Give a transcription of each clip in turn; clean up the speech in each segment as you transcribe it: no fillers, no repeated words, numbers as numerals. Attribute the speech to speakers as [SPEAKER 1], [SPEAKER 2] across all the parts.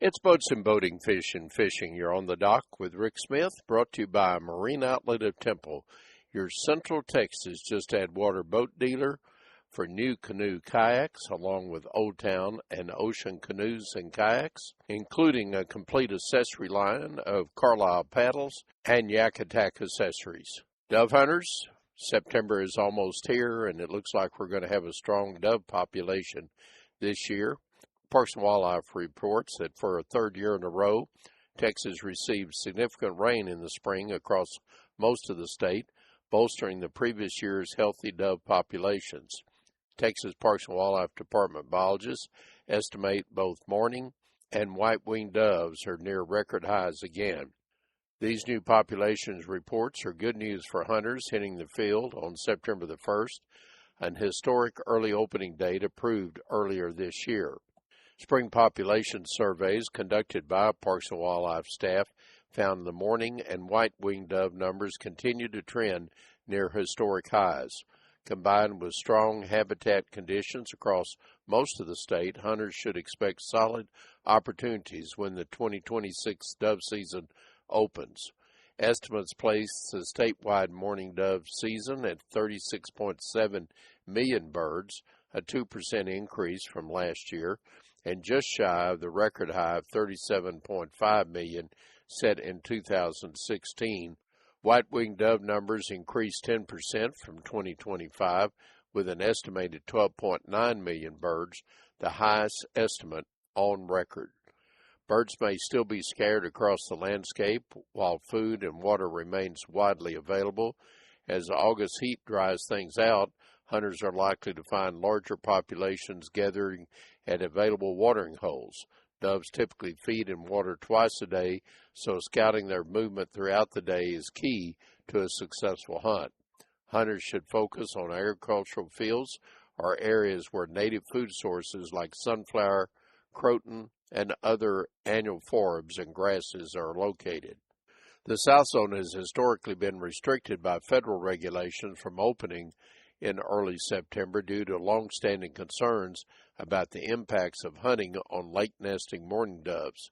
[SPEAKER 1] It's Boats and Boating, Fish and Fishing. You're on the dock with Rick Smith, brought to you by Marine Outlet of Temple, your Central Texas just-add water boat dealer for new canoe kayaks, along with Old Town and Ocean canoes and kayaks, including a complete accessory line of Carlisle paddles and Yak Attack accessories. Dove hunters, September is almost here, and it looks like we're going to have a strong dove population this year. Parks and Wildlife reports that for a third year in a row, Texas received significant rain in the spring across most of the state, bolstering the previous year's healthy dove populations. Texas Parks and Wildlife Department biologists estimate both mourning and white-winged doves are near record highs again. These new populations reports are good news for hunters hitting the field on September the 1st, an historic early opening date approved earlier this year. Spring population surveys conducted by Parks and Wildlife staff found the mourning and white-winged dove numbers continue to trend near historic highs. Combined with strong habitat conditions across most of the state, hunters should expect solid opportunities when the 2026 dove season opens. Estimates place the statewide mourning dove season at 36.7 million birds, a 2% increase from last year, and just shy of the record high of 37.5 million set in 2016. White-winged dove numbers increased 10% from 2025, with an estimated 12.9 million birds, the highest estimate on record. Birds may still be scarce across the landscape, while food and water remains widely available. As August heat dries things out, hunters are likely to find larger populations gathering at available watering holes. Doves typically feed and water twice a day, so scouting their movement throughout the day is key to a successful hunt. Hunters should focus on agricultural fields or areas where native food sources like sunflower, croton, and other annual forbs and grasses are located. The South Zone has historically been restricted by federal regulations from opening in early September due to long-standing concerns about the impacts of hunting on lake nesting mourning doves.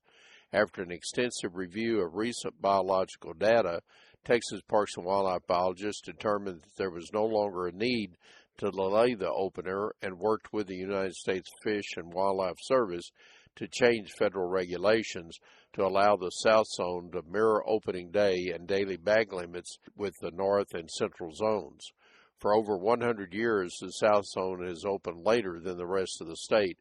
[SPEAKER 1] After an extensive review of recent biological data, Texas Parks and Wildlife biologists determined that there was no longer a need to delay the opener and worked with the United States Fish and Wildlife Service to change federal regulations to allow the South Zone to mirror opening day and daily bag limits with the North and Central zones. For over 100 years, the South Zone has opened later than the rest of the state,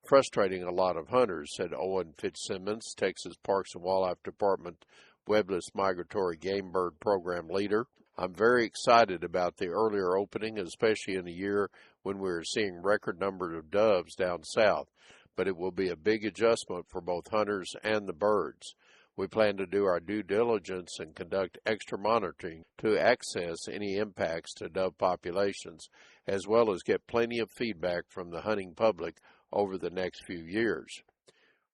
[SPEAKER 1] frustrating a lot of hunters, said Owen Fitzsimmons, Texas Parks and Wildlife Department Webless Migratory Game Bird Program leader. I'm very excited about the earlier opening, especially in a year when we are seeing record numbers of doves down south, but it will be a big adjustment for both hunters and the birds. We plan to do our due diligence and conduct extra monitoring to access any impacts to dove populations, as well as get plenty of feedback from the hunting public over the next few years.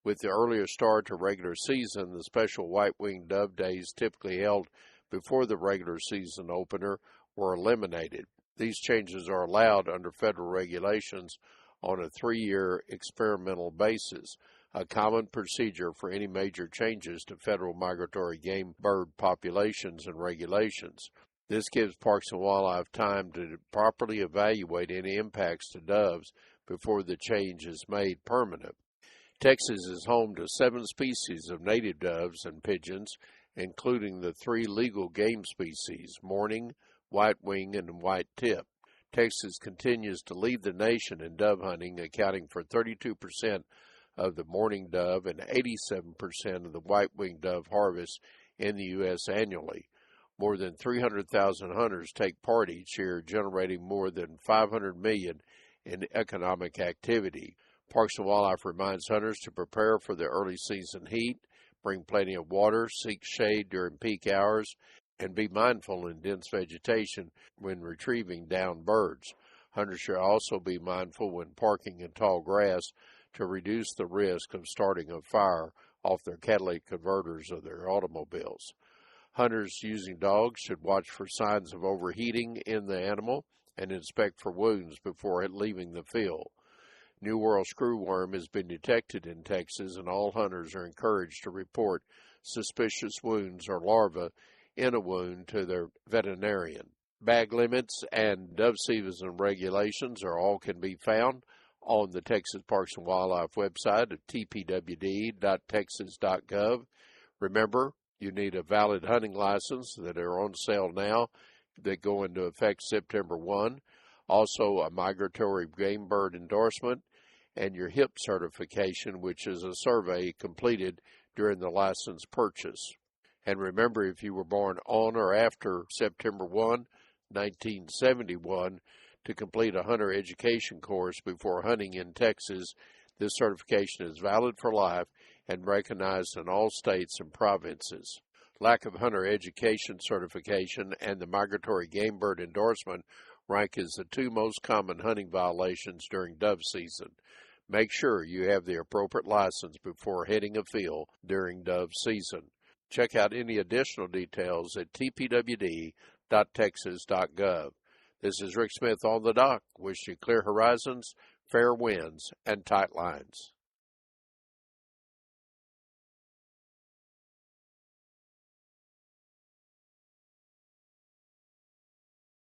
[SPEAKER 1] With the earlier start to regular season, the special white-winged dove days typically held before the regular season opener were eliminated. These changes are allowed under federal regulations on a 3-year experimental basis, a common procedure for any major changes to federal migratory game bird populations and regulations. This gives Parks and Wildlife time to properly evaluate any impacts to doves before the change is made permanent. Texas is home to 7 species of native doves and pigeons, including the 3 legal game species, mourning, white-wing, and white-tip. Texas continues to lead the nation in dove hunting, accounting for 32% of the mourning dove and 87% of the white-winged dove harvest in the U.S. annually. More than 300,000 hunters take part each year, generating more than $500 million in economic activity. Parks and Wildlife reminds hunters to prepare for the early season heat, bring plenty of water, seek shade during peak hours, and be mindful in dense vegetation when retrieving downed birds. Hunters should also be mindful when parking in tall grass to reduce the risk of starting a fire off their catalytic converters of their automobiles. Hunters using dogs should watch for signs of overheating in the animal and inspect for wounds before leaving the field. New World screwworm has been detected in Texas, and all hunters are encouraged to report suspicious wounds or larvae in a wound to their veterinarian. Bag limits and dove season regulations can be found on the Texas Parks and Wildlife website at tpwd.texas.gov. Remember, you need a valid hunting license that are on sale now that go into effect September 1. Also, a migratory game bird endorsement and your HIP certification, which is a survey completed during the license purchase. And remember, if you were born on or after September 1, 1971, to complete a hunter education course before hunting in Texas, this certification is valid for life and recognized in all states and provinces. Lack of hunter education certification and the migratory game bird endorsement rank as the two most common hunting violations during dove season. Make sure you have the appropriate license before heading afield during dove season. Check out any additional details at tpwd.texas.gov. This is Rick Smith on the dock. Wish you clear horizons, fair winds, and tight lines.